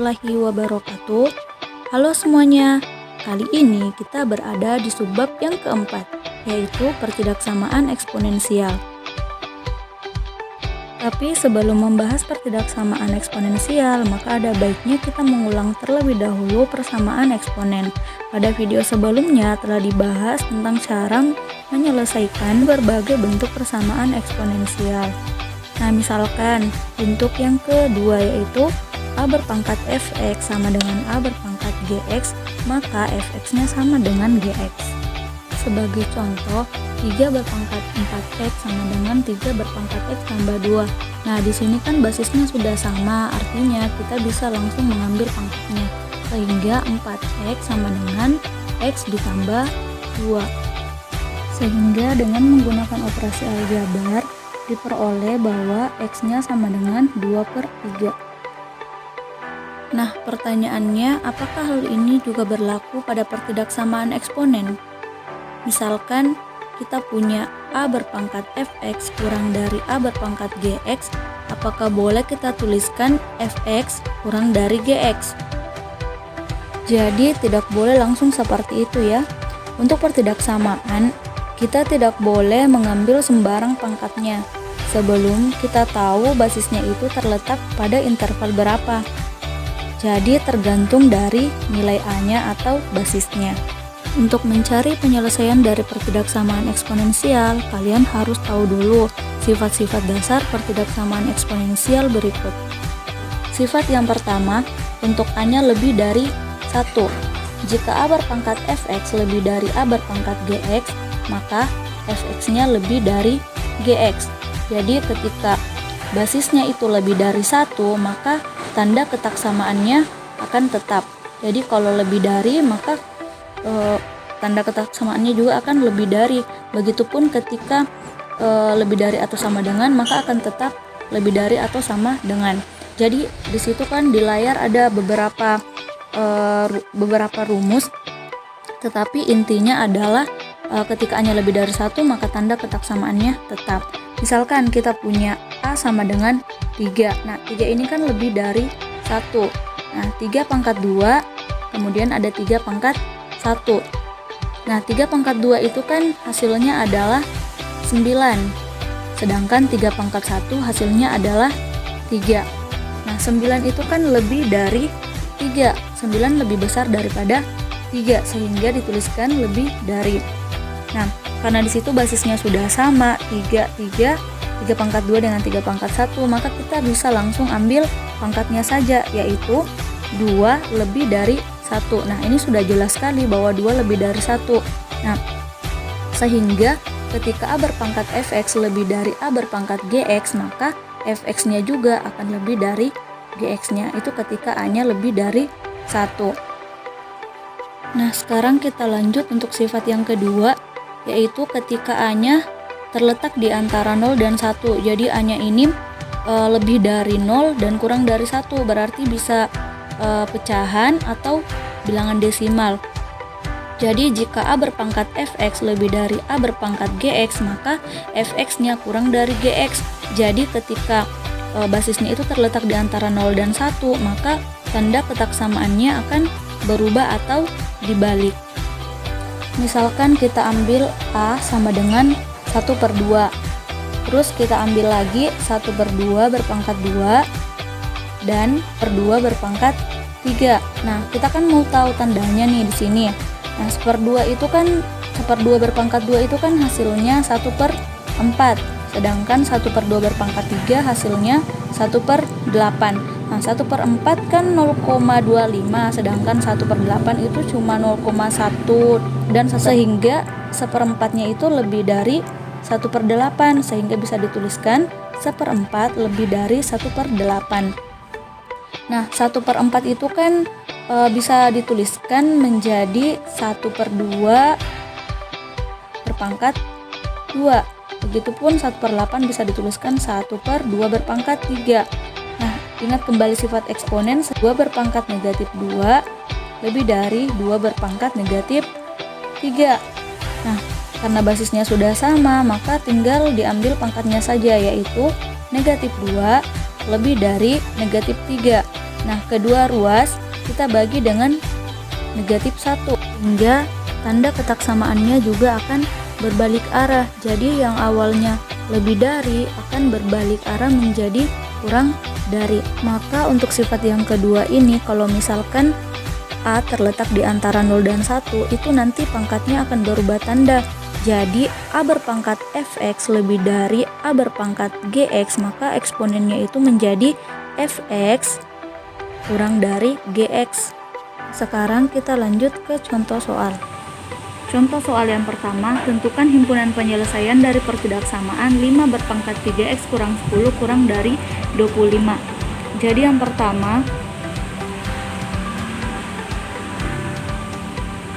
warahmatullahi wabarakatuh. Halo semuanya, kali ini kita berada di subbab yang keempat, yaitu pertidaksamaan eksponensial. Tapi sebelum membahas pertidaksamaan eksponensial, maka ada baiknya kita mengulang terlebih dahulu persamaan eksponen. Pada video sebelumnya telah dibahas tentang cara menyelesaikan berbagai bentuk persamaan eksponensial. Nah, misalkan bentuk yang kedua yaitu A berpangkat fx sama dengan A berpangkat gx, maka fx-nya sama dengan gx. Sebagai contoh, 3 berpangkat 4x sama dengan 3 berpangkat x tambah 2. Nah, di sini kan basisnya sudah sama, artinya kita bisa langsung mengambil pangkatnya. Sehingga 4x sama dengan x ditambah 2. Sehingga dengan menggunakan operasi aljabar, diperoleh bahwa x-nya sama dengan 2/3. Nah, pertanyaannya, apakah hal ini juga berlaku pada pertidaksamaan eksponen? Misalkan kita punya A berpangkat fx kurang dari A berpangkat gx, apakah boleh kita tuliskan fx kurang dari gx? Jadi tidak boleh langsung seperti itu ya. Untuk pertidaksamaan, kita tidak boleh mengambil sembarang pangkatnya sebelum kita tahu basisnya itu terletak pada interval berapa. Jadi tergantung dari nilai A-nya atau basisnya. Untuk mencari penyelesaian dari pertidaksamaan eksponensial, kalian harus tahu dulu sifat-sifat dasar pertidaksamaan eksponensial berikut. Sifat yang pertama, untuk A-nya lebih dari 1. Jika A berpangkat fx lebih dari A berpangkat gx, maka fx-nya lebih dari gx. Jadi ketika basisnya itu lebih dari 1, maka tanda ketaksamaannya akan tetap. Jadi kalau lebih dari, maka tanda ketaksamaannya juga akan lebih dari. Begitupun ketika lebih dari atau sama dengan, maka akan tetap lebih dari atau sama dengan. Jadi di situ kan di layar ada beberapa rumus, tetapi intinya adalah ketika A-nya lebih dari 1, maka tanda ketaksamaannya tetap. Misalkan kita punya A sama dengan 3. Nah, 3 ini kan lebih dari 1. Nah, 3 pangkat 2, kemudian ada 3 pangkat 1. Nah, 3 pangkat 2 itu kan hasilnya adalah 9. Sedangkan 3 pangkat 1 hasilnya adalah 3. Nah, 9 itu kan lebih dari 3. 9 lebih besar daripada 3, sehingga dituliskan lebih dari. Nah, karena di situ basisnya sudah sama, 3 pangkat 2 dengan 3 pangkat 1, maka kita bisa langsung ambil pangkatnya saja, yaitu 2 lebih dari 1. Nah, ini sudah jelas sekali bahwa 2 lebih dari 1. Nah, sehingga ketika A berpangkat fx lebih dari A berpangkat gx, maka fx-nya juga akan lebih dari gx-nya. Itu ketika A-nya lebih dari 1. Nah, sekarang kita lanjut untuk sifat yang kedua, yaitu ketika A-nya terletak di antara 0 dan 1. Jadi A-nya ini lebih dari 0 dan kurang dari 1, berarti bisa pecahan atau bilangan desimal. Jadi jika A berpangkat fx lebih dari A berpangkat gx, maka fx-nya kurang dari gx. Jadi ketika basisnya itu terletak di antara 0 dan 1, maka tanda ketaksamaannya akan berubah atau dibalik. Misalkan kita ambil A sama dengan 1/2, terus kita ambil lagi 1/2 berpangkat 2 dan per 2 berpangkat 3. Nah, kita kan mau tahu tandanya nih di sini. Nah, 1/2 itu kan 1/2 berpangkat 2 itu kan hasilnya 1/4, sedangkan 1/2 berpangkat 3 hasilnya 1/8. Nah, 1/4 kan 0,25, sedangkan 1/8 itu cuma 0,1, dan sehingga 1/4-nya itu lebih dari 1/8, sehingga bisa dituliskan 1/4 lebih dari 1/8. Nah, 1/4 itu kan bisa dituliskan menjadi 1/2 berpangkat 2. Begitupun 1/8 bisa dituliskan 1/2 berpangkat 3. Nah, ingat kembali sifat eksponen, 2 berpangkat negatif 2 lebih dari 2 berpangkat negatif 3. Nah, karena basisnya sudah sama, maka tinggal diambil pangkatnya saja, yaitu negatif 2 lebih dari negatif 3. Nah, kedua ruas kita bagi dengan negatif 1, hingga tanda ketak samaannya juga akan berbalik arah. Jadi yang awalnya lebih dari akan berbalik arah menjadi kurang dari. Maka untuk sifat yang kedua ini, kalau misalkan A terletak di antara 0 dan 1, itu nanti pangkatnya akan berubah tanda. Jadi A berpangkat fx lebih dari A berpangkat gx, maka eksponennya itu menjadi fx kurang dari gx. Sekarang kita lanjut ke contoh soal. Contoh soal yang pertama, tentukan himpunan penyelesaian dari pertidaksamaan 5 berpangkat 3x kurang 10 kurang dari 25. Jadi yang pertama,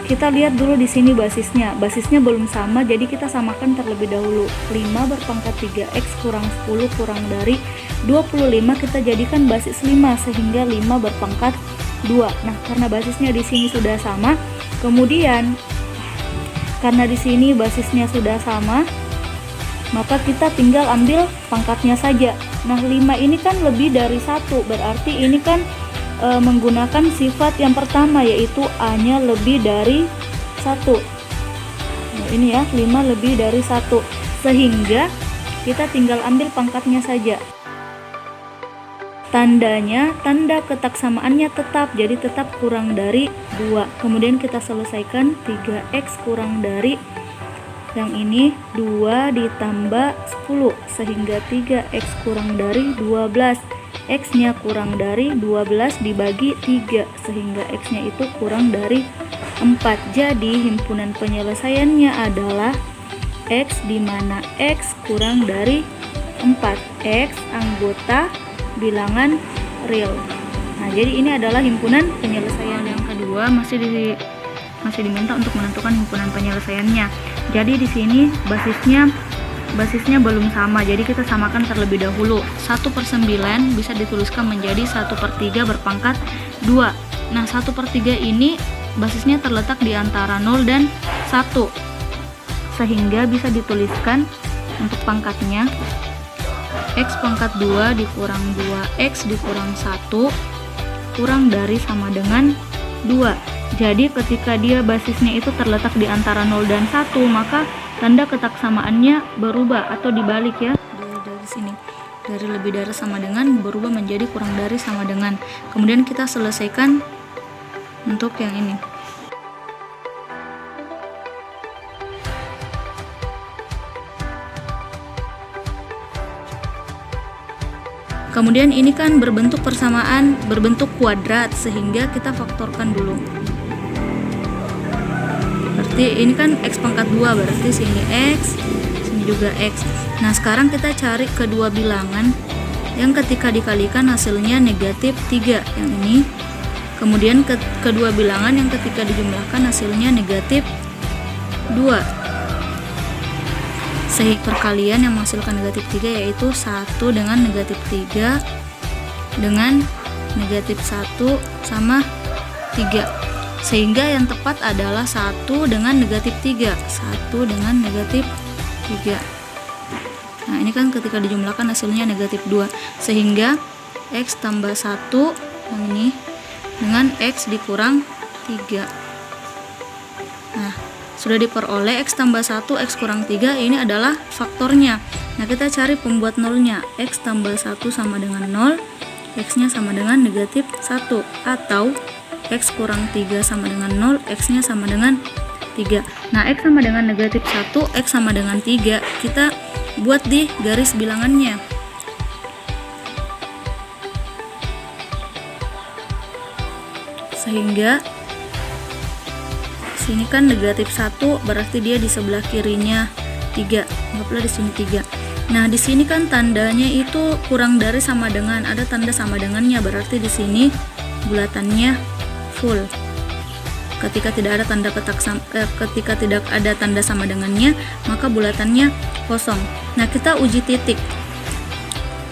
kita lihat dulu di sini basisnya. Basisnya belum sama, jadi kita samakan terlebih dahulu. 5 berpangkat 3x kurang 10 kurang dari 25 kita jadikan basis 5, sehingga 5 berpangkat 2. Nah, karena basisnya di sini sudah sama, kemudian karena di sini basisnya sudah sama, maka kita tinggal ambil pangkatnya saja. Nah, 5 ini kan lebih dari 1, berarti ini kan menggunakan sifat yang pertama, yaitu A-nya lebih dari 1. Nah, ini ya, 5 lebih dari 1, sehingga kita tinggal ambil pangkatnya saja. Tandanya, tanda ketak samaannya tetap, jadi tetap kurang dari 2. Kemudian kita selesaikan 3x kurang dari yang ini 2 ditambah 10, sehingga 3x kurang dari 12. X nya kurang dari 12 dibagi 3, sehingga X nya itu kurang dari 4. Jadi himpunan penyelesaiannya adalah X, di mana X kurang dari 4. X anggota bilangan real. Nah, jadi ini adalah himpunan penyelesaian. Yang kedua masih diminta untuk menentukan himpunan penyelesaiannya. Jadi di sini basisnya belum sama, jadi kita samakan terlebih dahulu. 1/9 bisa dituliskan menjadi 1/3 berpangkat 2. Nah, 1/3 ini basisnya terletak di antara 0 dan 1, sehingga bisa dituliskan untuk pangkatnya x pangkat 2 dikurang 2x dikurang 1 kurang dari sama dengan 2. Jadi ketika dia basisnya itu terletak di antara 0 dan 1, maka tanda ketak samaannya berubah atau dibalik ya. Dari sini, dari lebih dari sama dengan berubah menjadi kurang dari sama dengan. Kemudian kita selesaikan untuk yang ini. Kemudian ini kan berbentuk persamaan, berbentuk kuadrat, sehingga kita faktorkan dulu. Berarti ini kan x pangkat 2, berarti sini x, sini juga x. Nah, sekarang kita cari kedua bilangan yang ketika dikalikan hasilnya negatif 3, yang ini. Kemudian kedua bilangan yang ketika dijumlahkan hasilnya negatif 2. Sehingga perkalian yang menghasilkan negatif 3 yaitu 1 dengan negatif 3 dengan negatif 1 sama 3. Sehingga yang tepat adalah 1 dengan negatif 3. 1 dengan negatif 3. Nah, ini kan ketika dijumlahkan hasilnya negatif 2. Sehingga x tambah 1 yang ini dengan x dikurang 3. Nah, sudah diperoleh x tambah 1, x kurang 3, ini adalah faktornya. Nah, kita cari pembuat nolnya. X tambah 1 sama dengan 0, x nya sama dengan negatif 1. Atau x kurang 3 sama dengan 0, x nya sama dengan 3. Nah, x sama dengan negatif 1, x sama dengan 3, kita buat di garis bilangannya. Sehingga sini kan negatif 1, berarti dia di sebelah kirinya 3. Anggaplah di sini 3. Nah, di sini kan tandanya itu kurang dari sama dengan, ada tanda sama dengannya, berarti di sini bulatannya full. Ketika tidak ada tanda ketika tidak ada tanda sama dengannya, maka bulatannya kosong. Nah, kita uji titik.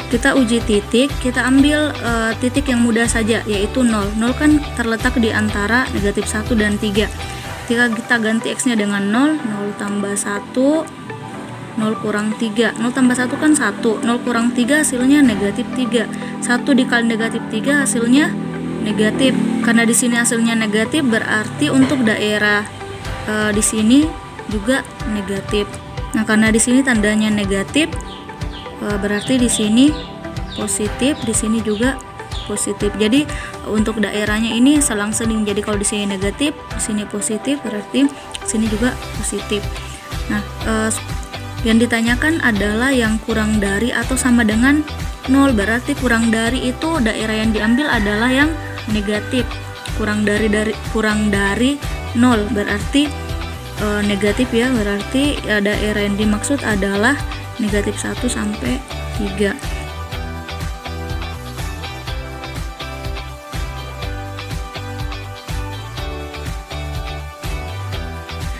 Kita ambil titik yang mudah saja, yaitu 0. 0 kan terletak di antara negatif 1 dan 3. Ketika kita ganti x-nya dengan 0, 0 tambah 1, 0 kurang 3. 0 tambah 1 kan 1, 0 kurang 3 hasilnya negatif 3. 1 dikali negatif 3 hasilnya negatif. Karena di sini hasilnya negatif, berarti untuk daerah di sini juga negatif. Nah, karena di sini tandanya negatif, berarti di sini positif, di sini juga positif. Jadi untuk daerahnya ini selang-seling. Jadi kalau di sini negatif, di sini positif, berarti di sini juga positif. Nah, yang ditanyakan adalah yang kurang dari atau sama dengan 0. Berarti kurang dari itu daerah yang diambil adalah yang negatif. Kurang dari 0 berarti negatif ya. Berarti daerah yang dimaksud adalah negatif 1 sampai 3.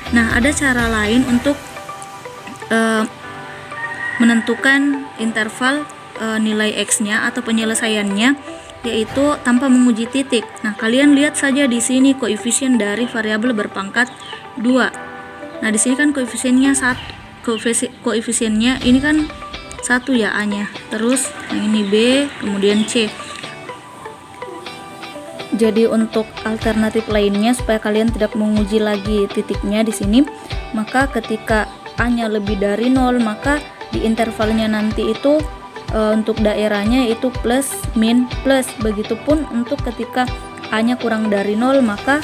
Nah, ada cara lain untuk menentukan interval nilai X-nya atau penyelesaiannya, yaitu tanpa menguji titik. Nah, kalian lihat saja di sini koefisien dari variabel berpangkat 2. Nah, di sini kan koefisiennya 1. Koefisiennya ini kan 1 ya, A-nya. Terus yang ini B, kemudian C. Jadi untuk alternatif lainnya supaya kalian tidak menguji lagi titiknya di sini, maka ketika A-nya lebih dari 0, maka di intervalnya nanti itu untuk daerahnya itu plus, min, plus. Begitupun untuk ketika A-nya kurang dari 0, maka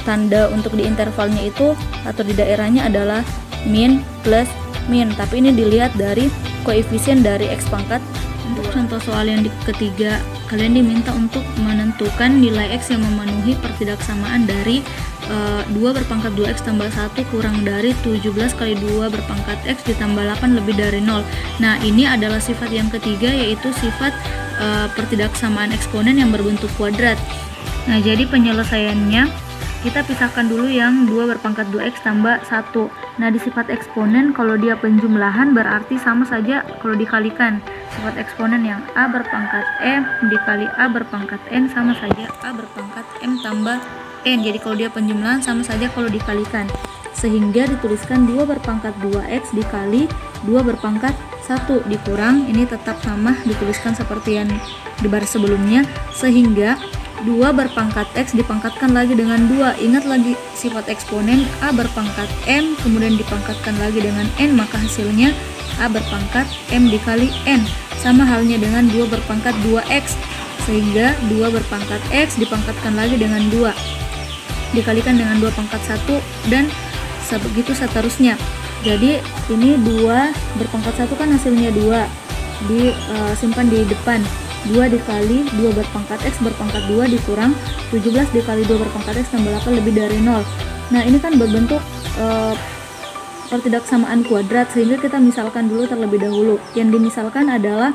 tanda untuk di intervalnya itu atau di daerahnya adalah min, plus, min. Tapi ini dilihat dari koefisien dari X pangkat. Untuk contoh soal yang ketiga, kalian diminta untuk menentukan nilai X yang memenuhi pertidaksamaan dari 2 berpangkat 2X tambah 1 kurang dari 17 kali 2 berpangkat X ditambah 8 lebih dari 0. Nah, ini adalah sifat yang ketiga, yaitu sifat pertidaksamaan eksponen yang berbentuk kuadrat. Nah, jadi penyelesaiannya kita pisahkan dulu yang 2 berpangkat 2X tambah 1. Nah, di sifat eksponen kalau dia penjumlahan berarti sama saja kalau dikalikan. Sifat eksponen yang A berpangkat M dikali A berpangkat N sama saja A berpangkat M tambah N. Jadi kalau dia penjumlahan sama saja kalau dikalikan. Sehingga dituliskan 2 berpangkat 2X dikali 2 berpangkat 1 dikurang, ini tetap sama dituliskan seperti yang di baris sebelumnya, sehingga 2 berpangkat X dipangkatkan lagi dengan 2. Ingat lagi sifat eksponen, A berpangkat M kemudian dipangkatkan lagi dengan N, maka hasilnya A berpangkat M dikali N. Sama halnya dengan 2 berpangkat 2X, sehingga 2 berpangkat X dipangkatkan lagi dengan 2 dikalikan dengan 2 pangkat 1 dan begitu seterusnya. Jadi ini 2 berpangkat 1 kan hasilnya 2, disimpan di depan. 2 dikali 2 berpangkat X berpangkat 2 dikurang 17 dikali 2 berpangkat X tambah 8 lebih dari 0. Nah, ini kan berbentuk pertidaksamaan kuadrat, sehingga kita misalkan dulu terlebih dahulu. Yang dimisalkan adalah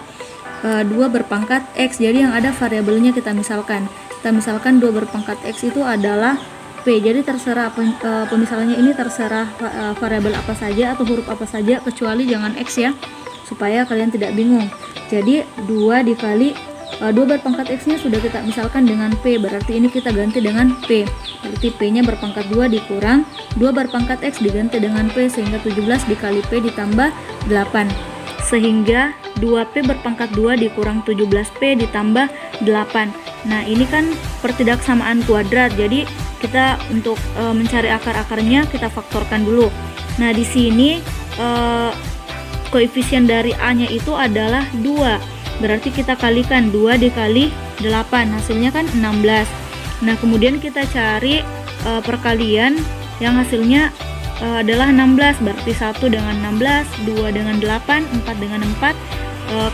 2 berpangkat X. Jadi yang ada variabelnya kita misalkan. Kita misalkan 2 berpangkat X itu adalah P. Jadi terserah pemisalannya ini terserah variabel apa saja atau huruf apa saja, kecuali jangan X ya, supaya kalian tidak bingung. Jadi 2 dikali 2 berpangkat X nya sudah kita misalkan dengan P, berarti ini kita ganti dengan P. Berarti P nya berpangkat 2 dikurang 2 berpangkat X diganti dengan P, sehingga 17 dikali P ditambah 8. Sehingga 2P berpangkat 2 dikurang 17P ditambah 8. Nah, ini kan pertidaksamaan kuadrat. Jadi kita untuk mencari akar-akarnya kita faktorkan dulu. Nah, di sini koefisien dari A-nya itu adalah 2. Berarti kita kalikan 2 dikali 8, hasilnya kan 16. Nah, kemudian kita cari perkalian yang hasilnya adalah 16. Berarti 1 dengan 16, 2 dengan 8, 4 dengan 4.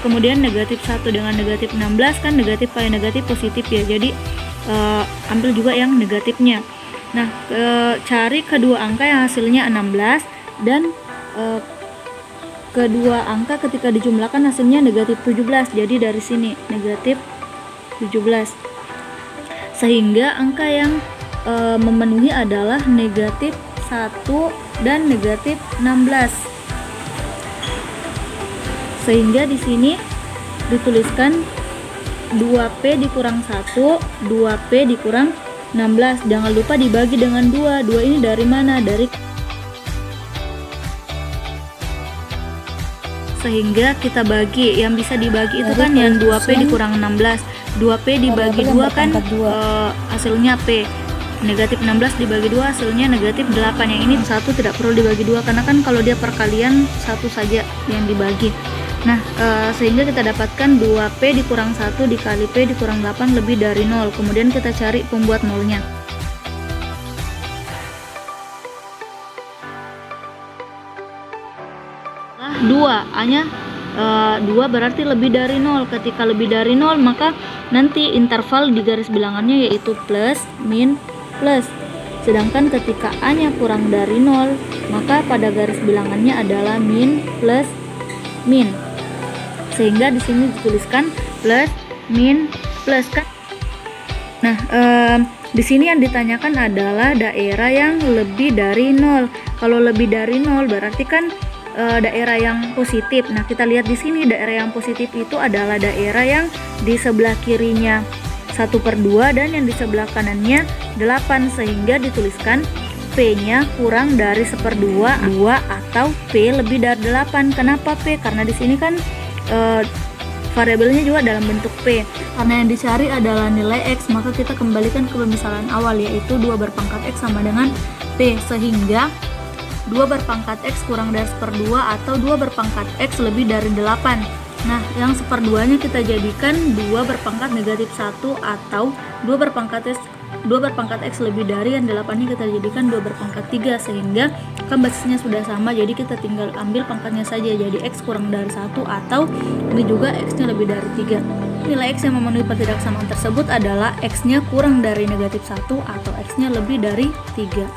Kemudian negatif 1 dengan negatif 16, kan negatif kali negatif positif ya. Jadi ambil juga yang negatifnya. Nah, cari kedua angka yang hasilnya 16 dan kedua angka ketika dijumlahkan hasilnya negatif 17. Jadi dari sini negatif 17. Sehingga angka yang memenuhi adalah negatif 1 dan negatif 16. Sehingga di sini dituliskan 2P dikurang 1, 2P dikurang 16. Jangan lupa dibagi dengan 2. 2 ini dari mana? Dari. Sehingga kita bagi, yang bisa dibagi itu kan yang 2P dikurang 16. 2P dibagi 2 kan hasilnya P. Negatif 16 dibagi 2 hasilnya negatif 8. Yang ini 1 tidak perlu dibagi 2 karena kan kalau dia perkalian 1 saja yang dibagi. Nah, sehingga kita dapatkan 2P dikurang 1 dikali P dikurang 8 lebih dari 0. Kemudian kita cari pembuat nolnya. Nah, 2 A-nya 2 berarti lebih dari 0. Ketika lebih dari 0 maka nanti interval di garis bilangannya yaitu plus, min, plus. Sedangkan ketika A-nya kurang dari 0 maka pada garis bilangannya adalah min, plus, min. Sehingga di sini dituliskan plus, min, plus kan. Nah, di sini yang ditanyakan adalah daerah yang lebih dari 0. Kalau lebih dari 0 berarti kan daerah yang positif. Nah, kita lihat di sini daerah yang positif itu adalah daerah yang di sebelah kirinya 1/2 dan yang di sebelah kanannya 8, sehingga dituliskan P-nya kurang dari 1/2, 2 atau P lebih dari 8. Kenapa P? Karena di sini kan variabelnya juga dalam bentuk P. Karena yang dicari adalah nilai X, maka kita kembalikan ke pemisalan awal yaitu 2 berpangkat X sama dengan P, sehingga 2 berpangkat X kurang dari 1/2 atau 2 berpangkat X lebih dari 8. Nah, yang 1/2-nya kita jadikan 2 berpangkat negatif 1 atau 2 berpangkat X lebih dari yang 8-nya kita jadikan 2 berpangkat 3, sehingga kan basisnya sudah sama, jadi kita tinggal ambil pangkatnya saja, jadi X kurang dari 1 atau ini juga X-nya lebih dari 3. Nilai X yang memenuhi pertidaksamaan tersebut adalah X-nya kurang dari negatif 1 atau X-nya lebih dari 3.